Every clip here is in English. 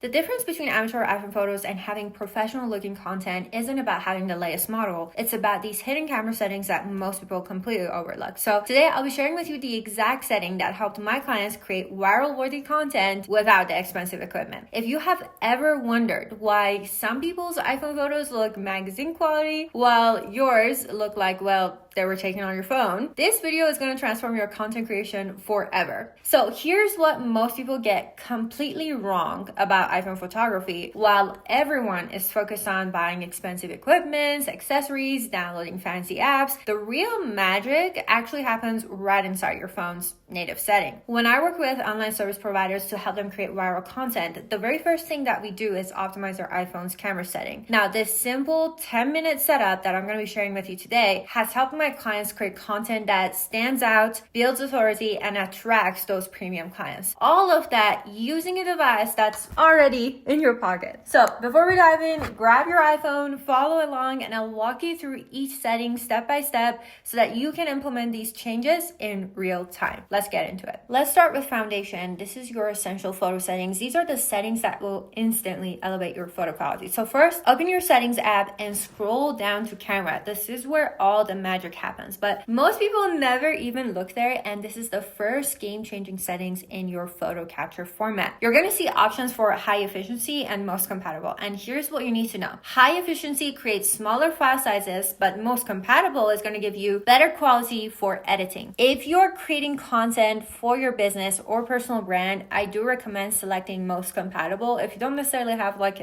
The difference between amateur iPhone photos and having professional looking content isn't about having the latest model. It's about these hidden camera settings that most people completely overlook. So today I'll be sharing with you the exact setting that helped my clients create viral worthy content without the expensive equipment. If you have ever wondered why some people's iPhone photos look magazine quality while yours look like, well, they were taken on your phone, this video is going to transform your content creation forever. So here's what most people get completely wrong about iPhone photography. While everyone is focused on buying expensive equipment, accessories, downloading fancy apps, the real magic actually happens right inside your phone's native setting. When I work with online service providers to help them create viral content, the very first thing that we do is optimize their iPhone's camera setting. Now, this simple 10-minute setup that I'm going to be sharing with you today has helped my clients create content that stands out, builds authority, and attracts those premium clients. All of that using a device that's already in your pocket. So before we dive in, grab your iPhone, follow along, and I'll walk you through each setting step by step so that you can implement these changes in real time. Let's get into it. Let's start with foundation. This is your essential photo settings. These are the settings that will instantly elevate your photo quality. So first, open your settings app and scroll down to camera. This is where all the magic happens, but most people never even look there, and this is the first game-changing settings in your photo capture format. You're going to see options for high efficiency and most compatible, and here's what you need to know. High efficiency creates smaller file sizes, but most compatible is going to give you better quality for editing. If you're creating content for your business or personal brand, I do recommend selecting most compatible if you don't necessarily have like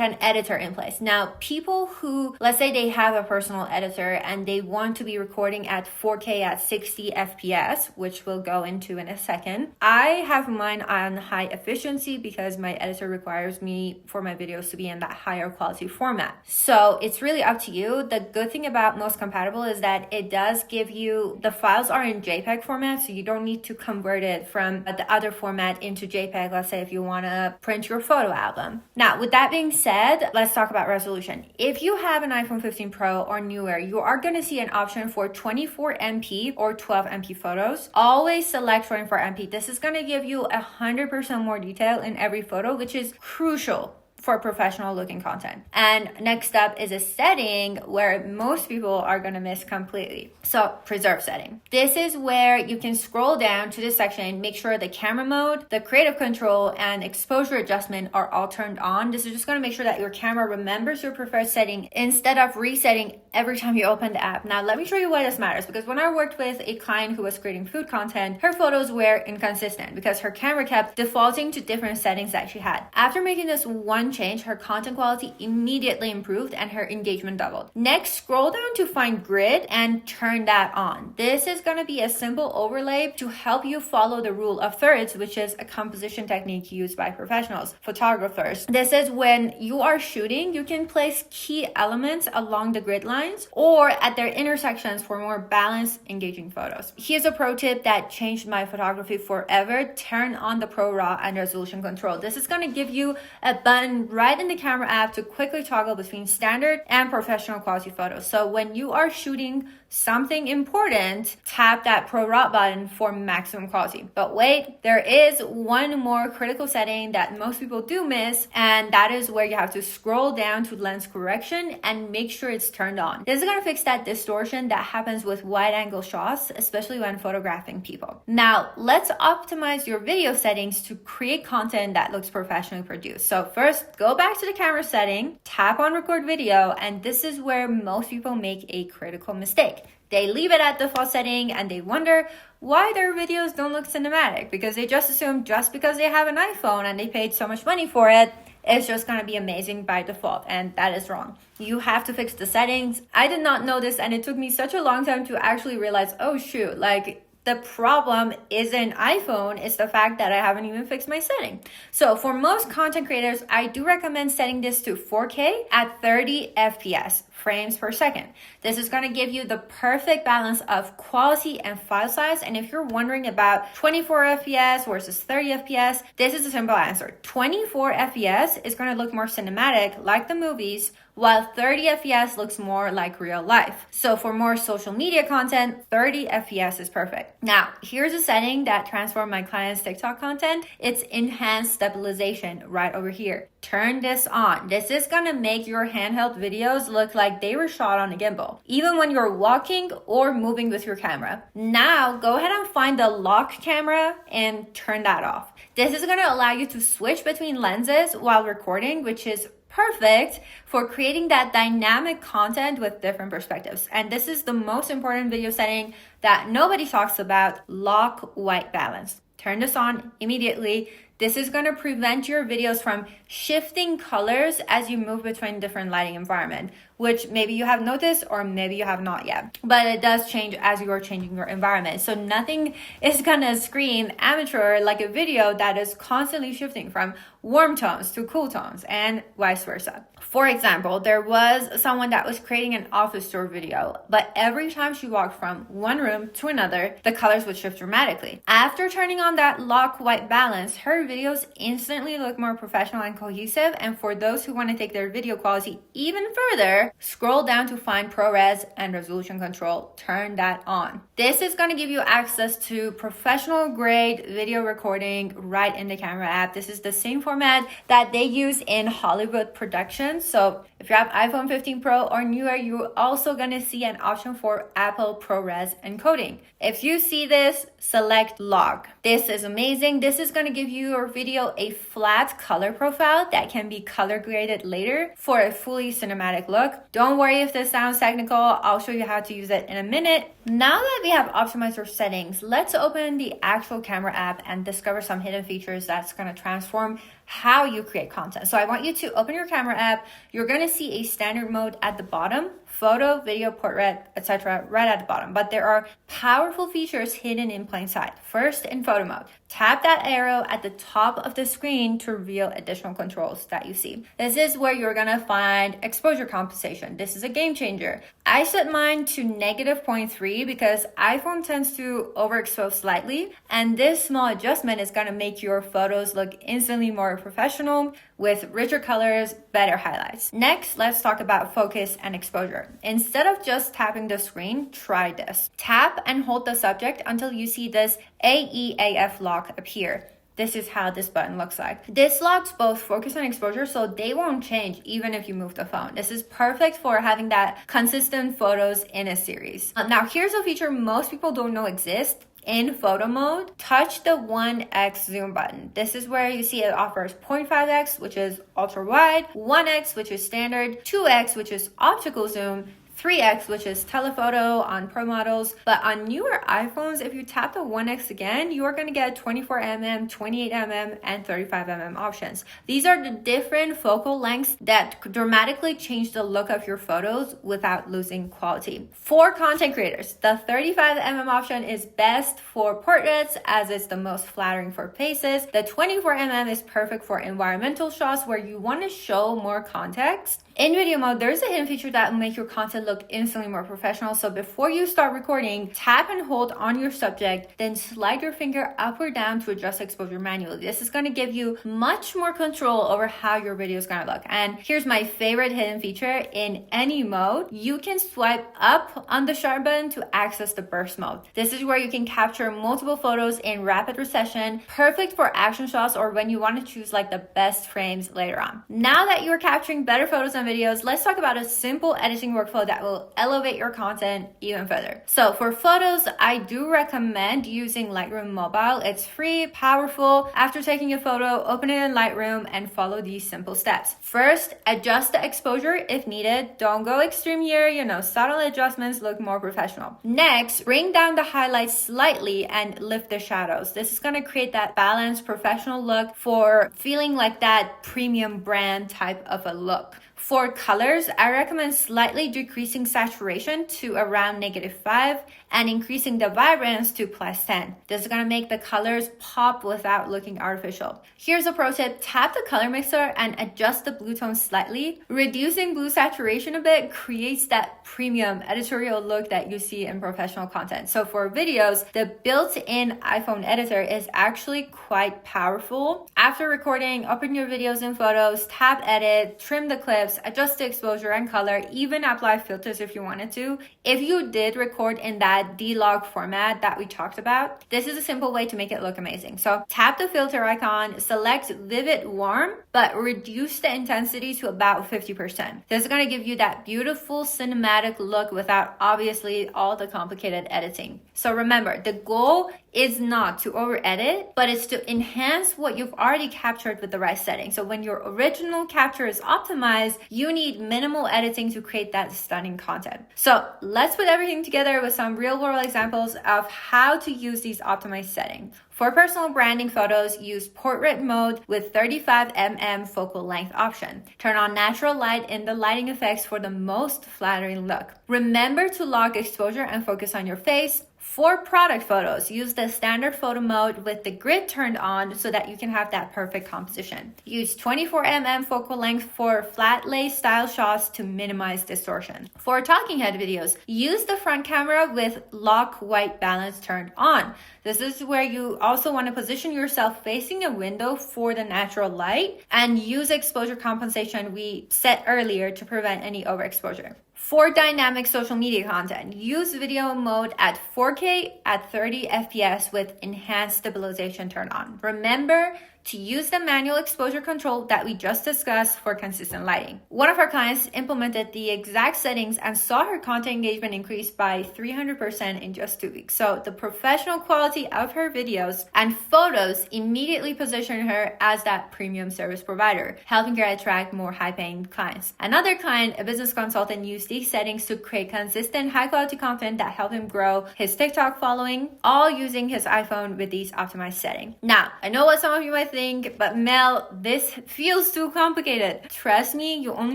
an editor in place. Now, people who, let's say they have a personal editor and they want to be recording at 4K at 60 FPS, which we'll go into in a second. I have mine on high efficiency because my editor requires me for my videos to be in that higher quality format. So it's really up to you. The good thing about most compatible is that it does give you, the files are in JPEG format, so you don't need to convert it from the other format into JPEG, let's say if you want to print your photo album. Now, with that being said, let's talk about resolution. If you have an iPhone 15 Pro or newer, you are going to see an option for 24MP or 12MP photos. Always select 24MP. This is going to give you 100% more detail in every photo, which is crucial for professional looking content. And next up is a setting where most people are going to miss completely. So preserve setting. This is where you can scroll down to this section, make sure the camera mode, the creative control, and exposure adjustment are all turned on. This is just going to make sure that your camera remembers your preferred setting instead of resetting every time you open the app. Now, let me show you why this matters, because when I worked with a client who was creating food content, her photos were inconsistent because her camera kept defaulting to different settings that she had. After making this one change, her content quality immediately improved and her engagement doubled. Next, scroll down to find grid and turn that on. This is going to be a simple overlay to help you follow the rule of thirds, which is a composition technique used by professionals, photographers. This is when you are shooting, you can place key elements along the grid lines or at their intersections for more balanced, engaging photos. Here's a pro tip that changed my photography forever. Turn on the Pro RAW and resolution control. This is going to give you a button right in the camera app to quickly toggle between standard and professional quality photos. So when you are shooting something important, tap that Pro RAW button for maximum quality. But wait, there is one more critical setting that most people do miss, and that is where you have to scroll down to lens correction and make sure it's turned on. This is going to fix that distortion that happens with wide angle shots, especially when photographing people. Now, let's optimize your video settings to create content that looks professionally produced. So first, go back to the camera setting, tap on record video, and this is where most people make a critical mistake. They leave it at default setting and they wonder why their videos don't look cinematic, because they just assume just because they have an iPhone and they paid so much money for it, it's just going to be amazing by default, and that is wrong. You have to fix the settings. I did not know this, and it took me such a long time to actually realize, oh shoot, like the problem isn't iPhone, it's the fact that I haven't even fixed my setting. So for most content creators, I do recommend setting this to 4K at 30 FPS. frames per second. This is going to give you the perfect balance of quality and file size. And if you're wondering about 24 FPS versus 30 FPS, this is a simple answer. 24 FPS is going to look more cinematic like the movies, while 30 FPS looks more like real life. So for more social media content, 30 FPS is perfect. Now, here's a setting that transformed my client's TikTok content. It's enhanced stabilization right over here. Turn this on. This is gonna make your handheld videos look like they were shot on a gimbal, even when you're walking or moving with your camera. Now, go ahead and find the lock camera and turn that off. This is gonna allow you to switch between lenses while recording, which is perfect for creating that dynamic content with different perspectives. And this is the most important video setting that nobody talks about: lock white balance. Turn this on immediately. This is going to prevent your videos from shifting colors as you move between different lighting environment, which maybe you have noticed or maybe you have not yet. But it does change as you are changing your environment. So nothing is going to scream amateur like a video that is constantly shifting from warm tones to cool tones and vice versa. For example, there was someone that was creating an office tour video, but every time she walked from one room to another, the colors would shift dramatically. After turning on that lock white balance, her videos instantly look more professional and cohesive. And for those who want to take their video quality even further, scroll down to find ProRes and resolution control. Turn that on. This is going to give you access to professional grade video recording right in the camera app. This is the same format that they use in Hollywood productions. So if you have iPhone 15 Pro or newer, you're also going to see an option for Apple ProRes encoding. If you see this, select log. This is amazing. This is going to give your video a flat color profile that can be color graded later for a fully cinematic look. Don't worry if this sounds technical. I'll show you how to use it in a minute. Now that we have optimized our settings, let's open the actual camera app and discover some hidden features that's going to transform how you create content. So I want you to open your camera app. You're going to see a standard mode at the bottom, photo, video, portrait, etc. right at the bottom. But there are powerful features hidden in plain sight. First, in photo mode, tap that arrow at the top of the screen to reveal additional controls that you see. This is where you're gonna find exposure compensation. This is a game changer. I set mine to -0.3 because iPhone tends to overexpose slightly, and this small adjustment is gonna make your photos look instantly more professional with richer colors, better highlights. Next, let's talk about focus and exposure. Instead of just tapping the screen, try this. Tap and hold the subject until you see this AEAF lock appear. This is how this button looks like. This locks both focus and exposure, so they won't change even if you move the phone. This is perfect for having that consistent photos in a series. Now, here's a feature most people don't know exists. In photo mode, touch the 1x zoom button. This is where you see it offers 0.5x, which is ultra wide, 1x, which is standard, 2x, which is optical zoom, 3x, which is telephoto on pro models. But on newer iPhones, if you tap the 1x again, you are going to get 24mm, 28mm, and 35mm options. These are the different focal lengths that dramatically change the look of your photos without losing quality. For content creators, the 35mm option is best for portraits as it's the most flattering for faces. The 24mm is perfect for environmental shots where you want to show more context. In video mode, there's a hidden feature that will make your content look instantly more professional. So before you start recording, tap and hold on your subject, then slide your finger up or down to adjust exposure manually. This is going to give you much more control over how your video is going to look. And here's my favorite hidden feature. In any mode, you can swipe up on the shutter button to access the burst mode. This is where you can capture multiple photos in rapid recession, perfect for action shots or when you want to choose like the best frames later on. Now that you're capturing better photos and videos, let's talk about a simple editing workflow that will elevate your content even further. So for photos, I do recommend using Lightroom Mobile. It's free, powerful. After taking a photo, open it in Lightroom and follow these simple steps. First, adjust the exposure if needed. Don't go extreme here, subtle adjustments look more professional. Next, bring down the highlights slightly and lift the shadows. This is going to create that balanced professional look for feeling like that premium brand type of a look. For colors, I recommend slightly decreasing saturation to around -5 and increasing the vibrance to +10. This is going to make the colors pop without looking artificial. Here's a pro tip: tap the color mixer and adjust the blue tone slightly. Reducing blue saturation a bit creates that premium editorial look that you see in professional content. So for videos, the built-in iPhone editor is actually quite powerful. After recording, open your videos and photos, tap edit, trim the clips, adjust the exposure and color, even apply filters if you wanted to. If you did record in that D-Log format that we talked about, this is a simple way to make it look amazing. So tap the filter icon, select Vivid Warm, but reduce the intensity to about 50%. This is going to give you that beautiful cinematic look without obviously all the complicated editing. So remember, the goal is not to over edit, but it's to enhance what you've already captured with the right setting. So when your original capture is optimized, you need minimal editing to create that stunning content. So let's put everything together with some real world examples of how to use these optimized settings. For personal branding photos, use portrait mode with 35mm focal length option. Turn on natural light in the lighting effects for the most flattering look. Remember to lock exposure and focus on your face. For product photos, use the standard photo mode with the grid turned on so that you can have that perfect composition. Use 24mm focal length for flat lay style shots to minimize distortion. For talking head videos, use the front camera with lock white balance turned on. This is where you also want to position yourself facing a window for the natural light and use exposure compensation we set earlier to prevent any overexposure. For dynamic social media content, use video mode at 4K at 30 FPS with enhanced stabilization turned on. Remember to use the manual exposure control that we just discussed for consistent lighting. One of our clients implemented the exact settings and saw her content engagement increase by 300% in just 2 weeks. So the professional quality of her videos and photos immediately positioned her as that premium service provider, helping her attract more high-paying clients. Another client, a business consultant, used these settings to create consistent high-quality content that helped him grow his TikTok following, all using his iPhone with these optimized settings. Now, I know what some of you might think, but Mel, this feels too complicated. Trust me, you only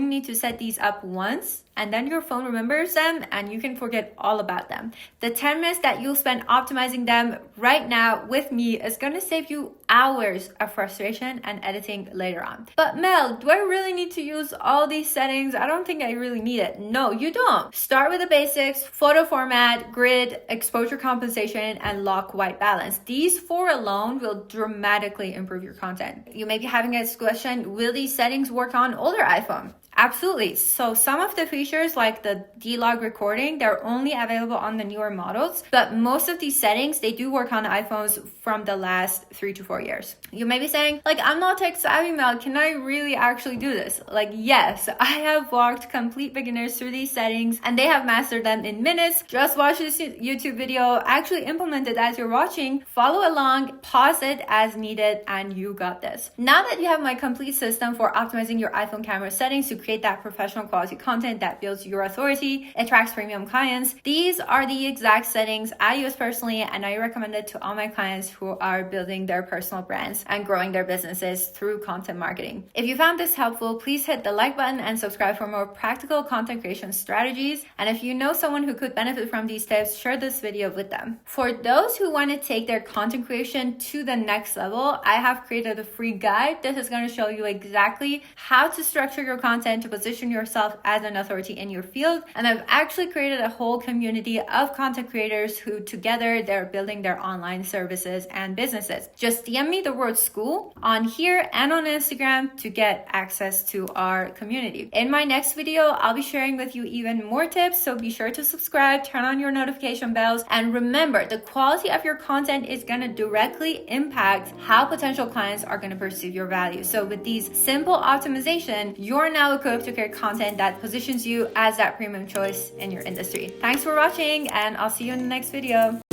need to set these up once and then your phone remembers them and you can forget all about them. The 10 minutes that you'll spend optimizing them right now with me is going to save you hours of frustration and editing later on. But Mel, do I really need to use all these settings? I don't think I really need it. No, you don't. Start with the basics: photo format, grid, exposure compensation, and lock white balance. These 4 alone will dramatically improve your content. You may be having a question, will these settings work on older iPhone? Absolutely. So some of the features like the D-Log recording, they're only available on the newer models, but most of these settings, they do work on iPhones from the last 3 to 4 years. You may be saying, like, I'm not tech savvy, Mel. Can I really actually do this? Like, yes, I have walked complete beginners through these settings and they have mastered them in minutes. Just watch this YouTube video, actually implement it as you're watching, follow along, pause it as needed, and you got this. Now that you have my complete system for optimizing your iPhone camera settings to create that professional quality content that builds your authority, attracts premium clients, these are the exact settings I use personally and I recommend it to all my clients who are building their personal brands and growing their businesses through content marketing. If you found this helpful, please hit the like button and subscribe for more practical content creation strategies. And if you know someone who could benefit from these tips, share this video with them. For those who want to take their content creation to the next level, I have created a free guide. This is going to show you exactly how to structure your content to position yourself as an authority in your field. And I've actually created a whole community of content creators who together they're building their online services and businesses. Just DM me the word school on here and on Instagram to get access to our community. In my next video, I'll be sharing with you even more tips, so be sure to subscribe, turn on your notification bells, and remember, the quality of your content is going to directly impact how potential clients are going to perceive your value. So with these simple optimization, you're now equipped to create content that positions you as that premium choice in your industry. Thanks for watching, and I'll see you in the next video.